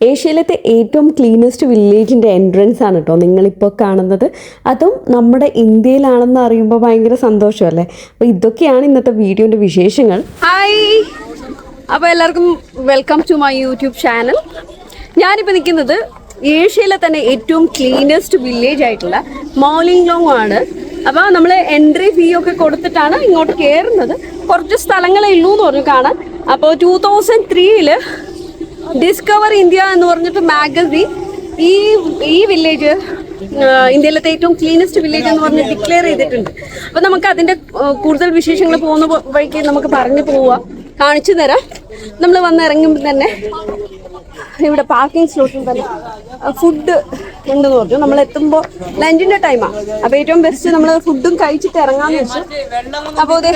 ഏഷ്യയിലത്തെ ഏറ്റവും cleanest വില്ലേജിൻ്റെ entrance ആണ് കേട്ടോ നിങ്ങളിപ്പോൾ കാണുന്നത്. അതും നമ്മുടെ ഇന്ത്യയിലാണെന്ന് അറിയുമ്പോൾ ഭയങ്കര സന്തോഷമല്ലേ. അപ്പോൾ ഇതൊക്കെയാണ് ഇന്നത്തെ വീഡിയോൻ്റെ വിശേഷങ്ങൾ. ഹായ്, അപ്പോൾ എല്ലാവർക്കും welcome to my YouTube channel. ഞാനിപ്പോൾ നിൽക്കുന്നത് ഏഷ്യയിലെ തന്നെ ഏറ്റവും ക്ലീനസ്റ്റ് വില്ലേജ് ആയിട്ടുള്ള മൗലിംഗ്ലോങ് ആണ്. അപ്പോൾ നമ്മൾ എൻട്രി ഫീ ഒക്കെ കൊടുത്തിട്ടാണ് ഇങ്ങോട്ട് കയറുന്നത്. കുറച്ച് സ്ഥലങ്ങളേ ഉള്ളൂ എന്ന് പറഞ്ഞു കാണാൻ. അപ്പോൾ 2003 ഡിസ്കവർ ഇന്ത്യ എന്ന് പറഞ്ഞിട്ട് മാഗസിൻ ഈ വില്ലേജ് ഇന്ത്യയിലത്തെ ഏറ്റവും ക്ലീനസ്റ്റ് വില്ലേജ് എന്ന് പറഞ്ഞ് ഡിക്ലെയർ ചെയ്തിട്ടുണ്ട്. അപ്പോൾ നമുക്ക് അതിൻ്റെ കൂടുതൽ വിശേഷങ്ങൾ പോകുന്ന വഴിക്ക് നമുക്ക് പറഞ്ഞു പോവാം, കാണിച്ചു തരാം. നമ്മൾ വന്നിറങ്ങുമ്പോൾ തന്നെ ഇവിടെ പാർക്കിംഗ് സ്ലോട്ടിൽ തന്നെ ഫുഡ് ഉണ്ടെന്ന് പറഞ്ഞു. നമ്മൾ എത്തുമ്പോൾ ലഞ്ചിൻ്റെ ടൈമാണ്. അപ്പോൾ ഏറ്റവും ബെസ്റ്റ് നമ്മൾ ഫുഡും കഴിച്ചിട്ട് ഇറങ്ങാമെന്ന് വെച്ചു. അപ്പോൾ ഇത്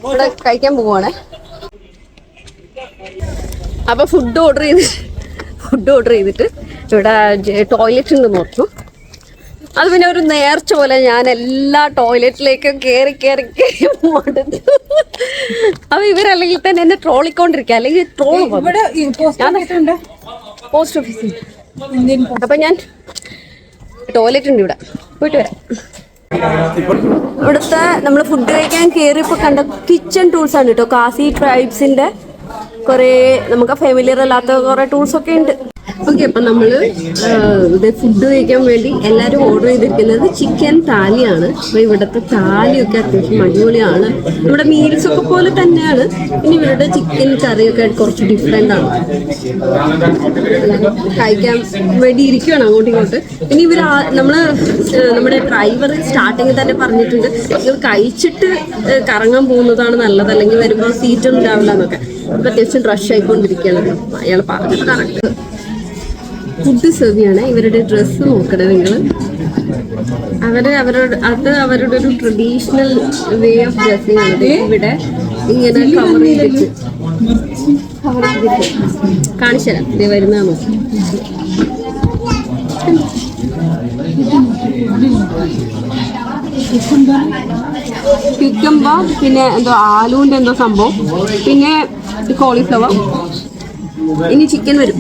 ഇവിടെ കഴിക്കാൻ പോവുകയാണേ. അപ്പോൾ ഫുഡ് ഓർഡർ ചെയ്തിട്ട് ഇവിടെ ടോയ്ലറ്റ് ഉണ്ടെന്ന് പറഞ്ഞു. അത് പിന്നെ ഒരു നേർച്ച പോലെ ഞാൻ എല്ലാ ടോയ്ലറ്റിലേക്കും കയറി മടുത്തു. അപ്പൊ ഇവരല്ലെങ്കിൽ തന്നെ എന്നെ ട്രോളിക്കൊണ്ടിരിക്കുക, അല്ലെങ്കിൽ പോസ്റ്റ് ഓഫീസിൽ. അപ്പൊ ഞാൻ ടോയ്ലറ്റ് ഉണ്ട് ഇവിടെ, പോയിട്ട് വരാം. ഇവിടുത്തെ നമ്മൾ ഫുഡ് കഴിക്കാൻ കയറിയപ്പോൾ കണ്ട കിച്ചൺ ടൂൾസ് ആണ് കേട്ടോ. കാസി ട്രൈബ്സിന്റെ കുറേ നമുക്ക് ഫെമിലിയർ അല്ലാത്ത കുറേ ടൂൾസ് ഒക്കെ ഉണ്ട്. ഓക്കെ, അപ്പം നമ്മൾ ഇത് ഫുഡ് കഴിക്കാൻ വേണ്ടി എല്ലാവരും ഓർഡർ ചെയ്തിരിക്കുന്നത് ചിക്കൻ താലിയാണ്. അപ്പോൾ ഇവിടുത്തെ താലിയൊക്കെ അത്യാവശ്യം അടിപൊളിയാണ്. നമ്മുടെ മീൽസ് ഒക്കെ പോലെ തന്നെയാണ്. പിന്നെ ഇവരുടെ ചിക്കൻ കറിയൊക്കെ കുറച്ച് ഡിഫറെൻ്റ് ആണ്. കഴിക്കാൻ വേണ്ടി ഇരിക്കുകയാണ് അങ്ങോട്ടും ഇങ്ങോട്ട്. പിന്നെ ഇവർ നമ്മുടെ ഡ്രൈവർ സ്റ്റാർട്ടിങ്ങിൽ തന്നെ പറഞ്ഞിട്ടുണ്ട്, നിങ്ങൾ കഴിച്ചിട്ട് കറങ്ങാൻ പോകുന്നതാണ് നല്ലത്, അല്ലെങ്കിൽ വരുമ്പോൾ സീറ്റൊന്നും ഉണ്ടാവില്ല എന്നൊക്കെ. അപ്പോൾ അത്യാവശ്യം റഷ് ആയിക്കൊണ്ടിരിക്കുകയാണ്. അയാൾ പറഞ്ഞത് കറക്റ്റ്. ഫുഡ് സെർവ് ചെയ്യണേ. ഇവരുടെ ഡ്രസ്സ് നോക്കണേ നിങ്ങൾ. അവരുടെ ഒരു ട്രഡീഷണൽ വേ ഓഫ് ഡ്രസ്സിങ് ആണ്. ഇവിടെ ഇങ്ങനെ കവർ ചെയ്തിട്ട് കാണിച്ചു തരാം. ഇത് വരുന്നതാണോ? ചിക്കമ്പ, പിന്നെ എന്തോ ആലൂൻ്റെ എന്തോ സംഭവം, പിന്നെ കോളിഫ്ലവർ. ഇനി ചിക്കൻ വരും.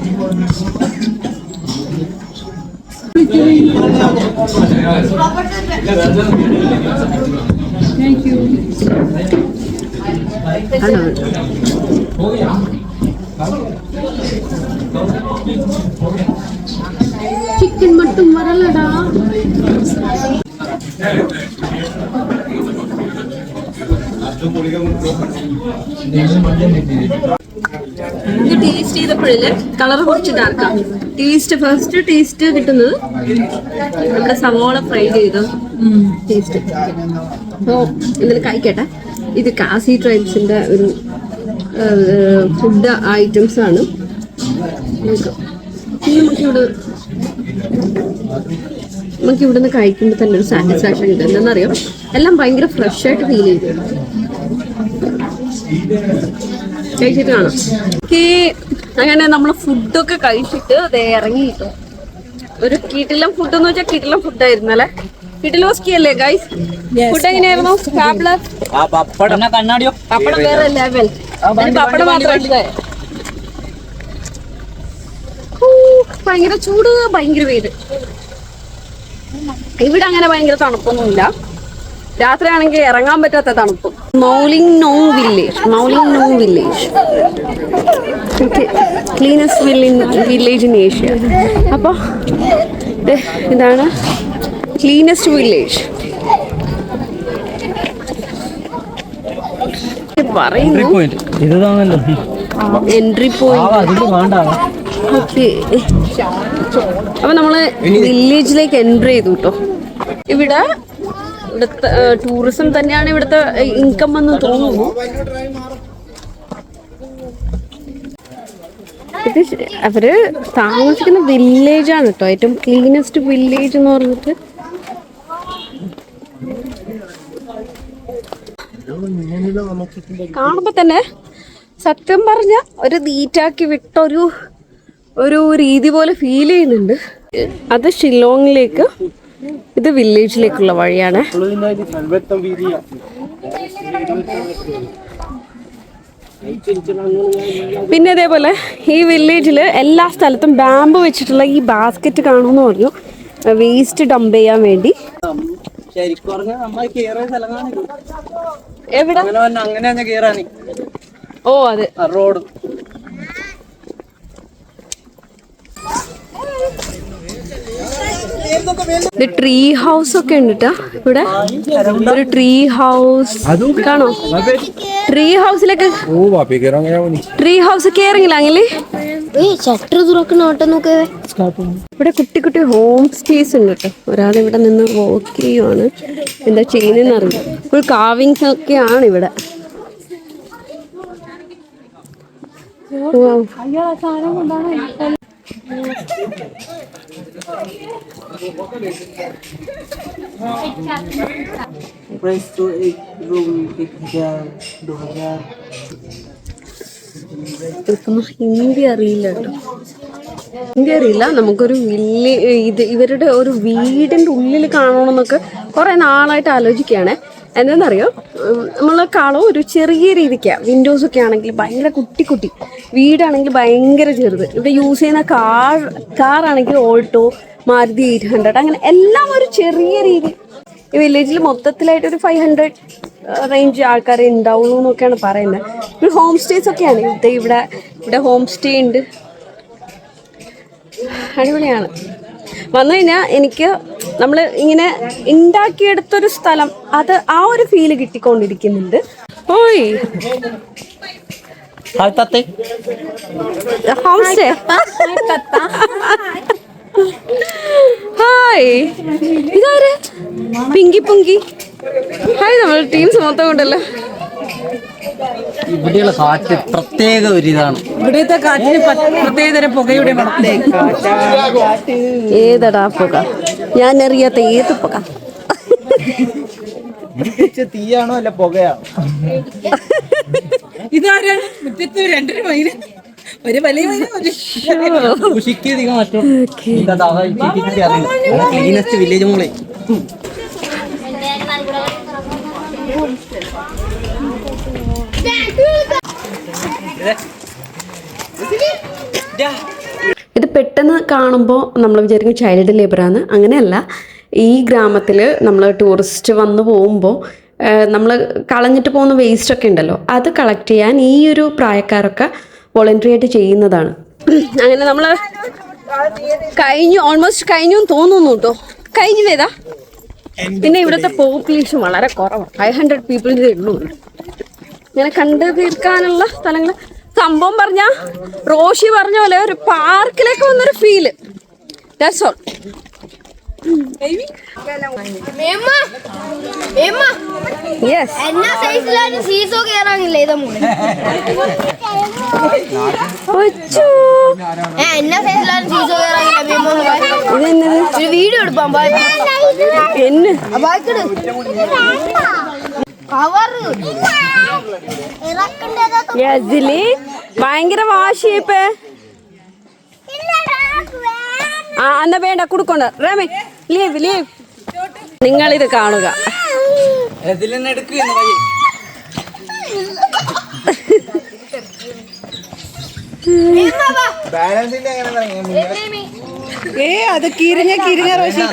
Thank you. ചിക്കൻ മട്ടും വരലടാ. ഇത് ടേസ്റ്റ് ചെയ്തപ്പോഴില്ലേ കളർ കുറച്ച് ഡാർക്കാണ്. ഫസ്റ്റ് ടേസ്റ്റ് കിട്ടുന്നത് നമ്മുടെ സവോള ഫ്രൈ ചെയ്ത ടേസ്റ്റ്. അപ്പോൾ ഇതിൽ കഴിക്കട്ടെ. ഇത് കാസി ട്രൈബ്സിന്റെ ഒരു ഫുഡ് ഐറ്റംസ് ആണ്. നമുക്ക് ഇവിടുന്ന് കഴിക്കുമ്പോൾ തന്നെ ഒരു സാറ്റിസ്ഫാക്ഷൻ ഉണ്ട്. എന്താണെന്നറിയാം, എല്ലാം ഭയങ്കര ഫ്രഷ് ആയിട്ട് ഫീൽ ചെയ്തു. കഴിച്ചിട്ട് കാണാം. അങ്ങനെ നമ്മൾ ഫുഡൊക്കെ കഴിച്ചിട്ട് ഇറങ്ങി കിട്ടും. ഒരു കിടിലം ഫുഡ് എന്ന് വെച്ചാൽ കിടിലം ഫുഡായിരുന്നു അല്ലേ. കിടിലോസ്കി അല്ലേ ഗൈസ്? ഫുഡ് എങ്ങനെയായിരുന്നു? പപ്പടം വേറെ ലെവൽ. പപ്പടം മാത്രമേ. ഭയങ്കര ചൂട്, ഭയങ്കര വെയിൽ. ഇവിടെ അങ്ങനെ ഭയങ്കര തണുപ്പൊന്നുമില്ല. രാത്രിയാണെങ്കിൽ ഇറങ്ങാൻ പറ്റാത്ത തണുപ്പ്. Mawlynnong village cleanest village in Asia. അപ്പോൾ ഇതാണ് ക്ലീനസ്റ്റ് വില്ലേജ് പറയുന്നു. Entry point. ഓക്കെ, അപ്പൊ നമ്മള് വില്ലേജിലേക്ക് എൻട്രി ചെയ്തു കേട്ടോ. ഇവിടുത്തെ ടൂറിസം തന്നെയാണ് ഇവിടുത്തെ ഇൻകം എന്ന് തോന്നുന്നു. ഇത് അവര് താമസിക്കുന്ന വില്ലേജാണ് കേട്ടോ, ഏറ്റവും ക്ലീനസ്റ്റ് വില്ലേജ് എന്ന് പറഞ്ഞിട്ട്. കാണുമ്പോ തന്നെ സത്യം പറഞ്ഞ ഒരു നീറ്റാക്കി വിട്ടൊരു രീതി പോലെ ഫീൽ ചെയ്യുന്നുണ്ട്. അത് ഷില്ലോങ്ങിലേക്ക്, ഇത് വില്ലേജിലേക്കുള്ള വഴിയാണ്. പിന്നെ അതേപോലെ ഈ വില്ലേജിൽ എല്ലാ സ്ഥലത്തും ബാമ്പ് വെച്ചിട്ടുള്ള ഈ ബാസ്ക്കറ്റ് കാണുമെന്ന് പറഞ്ഞു, വേസ്റ്റ് ഡംപ് ചെയ്യാൻ വേണ്ടി. എവിടെ? ഓ അതെ, റോഡ്. ഇത് ട്രീ ഹൗസ് ഒക്കെ ഉണ്ട് ട്ടാ ഇവിടെ. ഒരു ട്രീ ഹൗസ് കാണോ? ട്രീ ഹൗസിലൊക്കെ ട്രീ ഹൗസ് കേറിങ്ങില്ലേ? ഇവിടെ കുട്ടി കുട്ടി ഹോം സ്റ്റേസ് ഉണ്ട് കേട്ടോ. ഒരാൾ ഇവിടെ നിന്ന് വർക്ക് ചെയ്യുവാണ്, എന്താ ചെയ്യുന്നതെന്ന് അറിയില്ല. ഫുൾ കാവിങ്സ് ഒക്കെയാണ് ഇവിടെ. प्राइस तो एक रूम 1000 2000. ഹിന്ദി അറിയില്ല കേട്ടോ, ഹിന്ദി അറിയില്ല. നമുക്കൊരു ഇവരുടെ ഒരു വീടിൻ്റെ ഉള്ളിൽ കാണണമെന്നൊക്കെ കുറേ നാളായിട്ട് ആലോചിക്കുകയാണ്. എന്താണെന്നറിയോ, നമ്മളെക്കാളും ഒരു ചെറിയ രീതിക്കാണ്. വിൻഡോസൊക്കെ ആണെങ്കിൽ ഭയങ്കര കുട്ടി കുട്ടി, വീടാണെങ്കിൽ ഭയങ്കര ചെറുത്. ഇവിടെ യൂസ് ചെയ്യുന്ന കാറാണെങ്കിൽ ഓൾട്ടോ, മാരുതി 800, അങ്ങനെ എല്ലാം ഒരു ചെറിയ രീതി. ഈ വില്ലേജിൽ മൊത്തത്തിലായിട്ട് ഒരു 500 റേഞ്ച് ആൾക്കാരെ ഉണ്ടാവുള്ളൂ എന്നൊക്കെയാണ് പറയുന്നത്. ഒരു ഹോം സ്റ്റേസ് ഒക്കെയാണ് ഇവിടെ ഹോം സ്റ്റേ ഉണ്ട്. അടിപൊളിയാണ്. വന്നു കഴിഞ്ഞാൽ എനിക്ക് നമ്മൾ ഇങ്ങനെ ഉണ്ടാക്കിയെടുത്തൊരു സ്ഥലം, അത് ആ ഒരു ഫീല് കിട്ടിക്കൊണ്ടിരിക്കുന്നുണ്ട്. ഓയ് ഹോം സ്റ്റേ. ഹായ്, ഇതാര്? പിങ്കി പുങ്കി. ഹായ്, നമ്മുടെ ടീംസ് മൊത്തം ഉണ്ടല്ലോ. ഇവിടെയുള്ള കാറ്റ് പ്രത്യേക ഒരു ഇതാണ്. ഇവിടുത്തെ കാറ്റിന് പ്രത്യേകതരം പുകയുടെ ഏതടാ പുക? ഞാൻ അറിയാത്ത ഏത് പുക? തീയാണോ അല്ല പുകയാണോ? ഇതാരാണ് മുറ്റത്ത് 2 മൈന, ഒരു വലിയ മൈന, ക്ലീനസ്റ്റ് വില്ലേജ് മോളെ. ഇത് പെട്ടെന്ന് കാണുമ്പോൾ നമ്മൾ വിചാരിക്കും ചൈൽഡ് ലേബറാണ്. അങ്ങനെയല്ല. ഈ ഗ്രാമത്തിൽ നമ്മൾ ടൂറിസ്റ്റ് വന്ന് പോകുമ്പോൾ നമ്മൾ കളഞ്ഞിട്ട് പോകുന്ന വേസ്റ്റൊക്കെ ഉണ്ടല്ലോ, അത് കളക്ട് ചെയ്യാൻ ഈ ഒരു പ്രായക്കാരൊക്കെ വോളണ്ടറി ആയിട്ട് ചെയ്യുന്നതാണ്. അങ്ങനെ നമ്മൾ ഓൾമോസ്റ്റ് കഴിഞ്ഞു തോന്നുന്നു കേട്ടോ. കഴിഞ്ഞു വേദാ. പിന്നെ ഇവിടുത്തെ പോപ്പുലേഷൻ വളരെ കുറവാണ്, 500 പീപ്പിൾസേ ഉള്ളൂ. ഇങ്ങനെ കണ്ടു തീർക്കാനുള്ള സ്ഥലങ്ങൾ. സംഭവം പറഞ്ഞാൽ റോഷി പറഞ്ഞ പോലെ ഒരു പാർക്കിലേക്ക് വന്നൊരു ഫീല്. That's all. യെസ്, ഒരു വീഡിയോ എടുപ്പാൻ ഭയങ്കര വാശിയപ്പേ. ആ എന്നാ വേണ്ട, കൊടുക്കണ്ട. റമേ ലീവ് ലീവ്. നിങ്ങളിത് കാണുക. അത് കിരിഞ്ഞ റോഷി.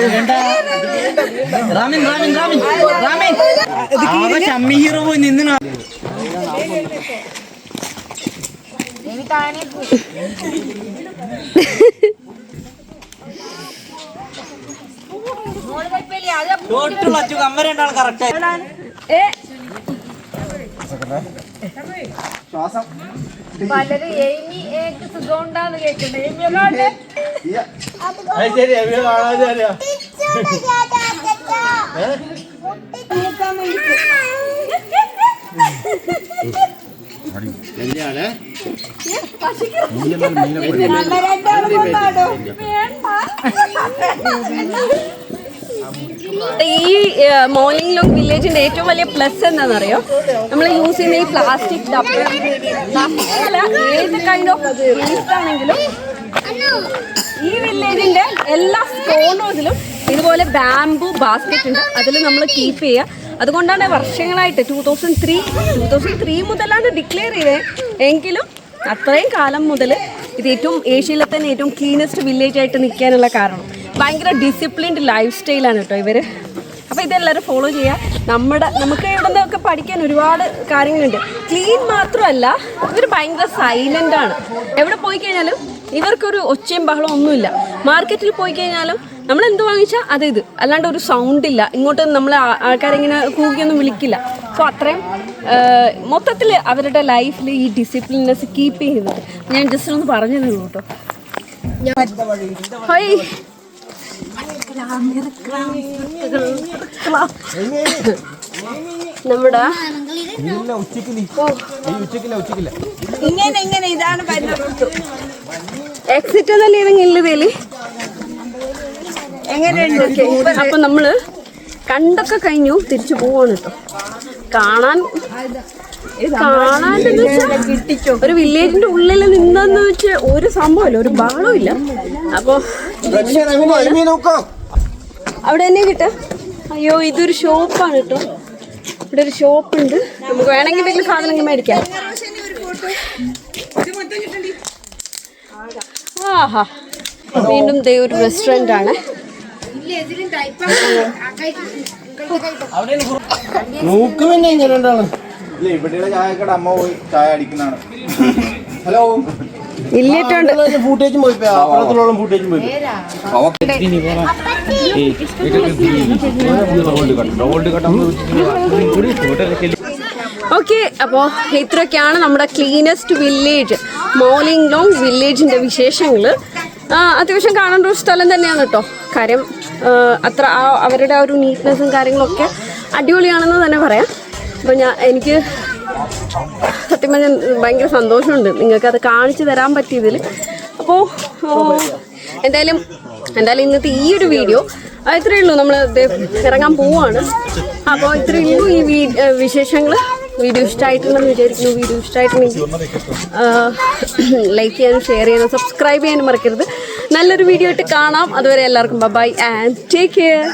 ഹീറോ പോയി നിന്ന് പലരും എയ്മി സുഖം ഉണ്ടാന്ന് കേൾക്കണ്ടേ? ഈ മോർണിംഗ് ലോങ് വില്ലേജിന്റെ ഏറ്റവും വലിയ പ്ലസ് എന്താണെന്നറിയോ, നമ്മൾ യൂസ് ചെയ്യുന്ന ഈ പ്ലാസ്റ്റിക് ഡബ്ബ, ഏത് കൈൻഡ് ഓഫ് വേസ്റ്റ് ആണെങ്കിലും ഈ വില്ലേജിന്റെ എല്ലാ കോർണേഴ്സിലും ഇതുപോലെ ബാംബു ബാസ്ക്കറ്റ് ഉണ്ട്. അതിൽ നമ്മൾ കീപ്പ് ചെയ്യുക. അതുകൊണ്ടാണ് വർഷങ്ങളായിട്ട് 2003 മുതലാണ് ഡിക്ലെയർ ചെയ്തത്. എങ്കിലും അത്രയും കാലം മുതൽ ഇത് ഏറ്റവും ഏഷ്യയിലെ തന്നെ ഏറ്റവും ക്ലീനസ്റ്റ് വില്ലേജ് ആയിട്ട് നിൽക്കാനുള്ള കാരണം ഭയങ്കര ഡിസിപ്ലിൻഡ് ലൈഫ് സ്റ്റൈലാണ് കേട്ടോ ഇവർ. അപ്പോൾ ഇതെല്ലാവരും ഫോളോ ചെയ്യുക. നമുക്ക് ഇവിടെ നിന്നൊക്കെ പഠിക്കാൻ ഒരുപാട് കാര്യങ്ങളുണ്ട്. ക്ലീൻ മാത്രമല്ല, ഇവർ ഭയങ്കര സൈലൻ്റാണ്. എവിടെ പോയി കഴിഞ്ഞാലും ഇവർക്കൊരു ഒച്ചയും ബഹളം ഒന്നുമില്ല. മാർക്കറ്റിൽ പോയി കഴിഞ്ഞാലും നമ്മൾ എന്ത് വാങ്ങിച്ചാൽ അത് ഇത്, അല്ലാണ്ട് ഒരു സൗണ്ടില്ല. ഇങ്ങോട്ട് നമ്മൾ ആൾക്കാരിങ്ങനെ കൂകിയൊന്നും വിളിക്കില്ല. അപ്പോൾ അത്രയും മൊത്തത്തിൽ അവരുടെ ലൈഫിൽ ഈ ഡിസിപ്ലിൻനെസ് കീപ്പ് ചെയ്യുന്നത് ഞാൻ ജസ്റ്റ് ഒന്ന് പറഞ്ഞു തന്നു കേട്ടോ. ഹോയ് നമ്മുടെ ഇങ്ങനെ ഇതാണ് എക്സിറ്റ് എന്നല്ലേ ഏതെങ്കിലും ഇല്ലതേലി എങ്ങനെയുണ്ട്. അപ്പൊ നമ്മള് കണ്ടൊക്കെ കഴിഞ്ഞു, തിരിച്ചു പോവാണ് കേട്ടോ. ഒരു വില്ലേജിന്റെ ഉള്ളിൽ നിന്നെന്ന് വെച്ച് ഒരു സംഭവമില്ല, ഒരു ബഹളവും ഇല്ല. അപ്പൊ അവിടെ തന്നെ കിട്ടാം. അയ്യോ, ഇതൊരു ഷോപ്പാണ് കേട്ടോ. ഇവിടെ ഒരു ഷോപ്പുണ്ട്, നമുക്ക് വേണമെങ്കിൽ എന്തെങ്കിലും സാധനങ്ങൾ മേടിക്കാം. ആഹാ, വീണ്ടും ദേ ഒരു റെസ്റ്റോറൻ്റ് ആണ്. ചായക്കട അമ്മ പോയി ചായ അടിക്കുന്നതാണ്. ഹലോ ഇല്ലിട്ടുണ്ട്. ഫൂട്ടേജും പോയി അപ്പുറത്തുള്ള ഫൂട്ടേജും പോയി. ഓക്കെ, അപ്പോൾ ഇത്രയൊക്കെയാണ് നമ്മുടെ ക്ലീനസ്റ്റ് വില്ലേജ് മോലിംഗ് ലോങ് വില്ലേജിൻ്റെ വിശേഷങ്ങൾ. അത്യാവശ്യം കാണേണ്ട ഒരു സ്ഥലം തന്നെയാണ് കേട്ടോ. കാര്യം അത്ര അവരുടെ ആ ഒരു നീറ്റ്നെസ്സും കാര്യങ്ങളൊക്കെ അടിപൊളിയാണെന്ന് തന്നെ പറയാം. അപ്പോൾ എനിക്ക് സത്യം പറഞ്ഞാൽ ഭയങ്കര സന്തോഷമുണ്ട് നിങ്ങൾക്കത് കാണിച്ചു തരാൻ പറ്റിയതിൽ. അപ്പോൾ എന്തായാലും ഇന്നത്തെ ഈ ഒരു വീഡിയോ ഇത്രയേ ഉള്ളൂ. നമ്മൾ ഇറങ്ങാൻ പോവാണ്. അപ്പോൾ ഇത്രയേ ഉള്ളൂ ഈ വിശേഷങ്ങൾ. വീഡിയോ ഇഷ്ടമായിട്ടുണ്ടെന്ന് വിചാരിക്കുന്നു. വീഡിയോ ഇഷ്ടമായിട്ടുണ്ടെങ്കിൽ ലൈക്ക് ചെയ്യാനും ഷെയർ ചെയ്യാനും സബ്സ്ക്രൈബ് ചെയ്യാനും മറക്കരുത്. നല്ലൊരു വീഡിയോ ആയിട്ട് കാണാം. അതുവരെ എല്ലാവർക്കും ബൈ ആൻഡ് ടേക്ക് കെയർ.